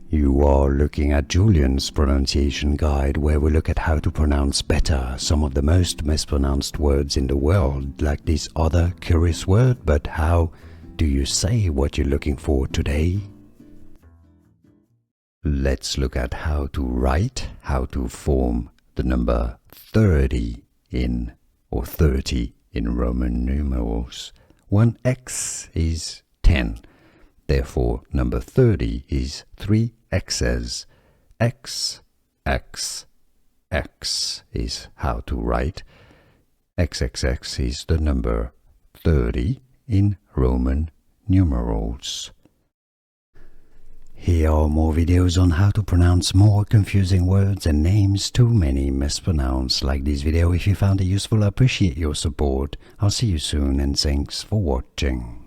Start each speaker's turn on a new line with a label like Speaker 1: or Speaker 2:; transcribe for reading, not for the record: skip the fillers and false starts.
Speaker 1: You are looking at Julian's pronunciation guide, where we look at how to pronounce better some of the most mispronounced words in the world, like this other curious word. But how do you say what you're looking for today? Let's look at how to write, how to form the number 30 in Roman numerals. One X is 10. Therefore, number 30 is 3 X's. X, X, X is how to write. XXX is the number 30 in Roman numerals. Here are more videos on how to pronounce more confusing words and names too many mispronounced. Like this video if you found it useful. I appreciate your support. I'll see you soon and thanks for watching.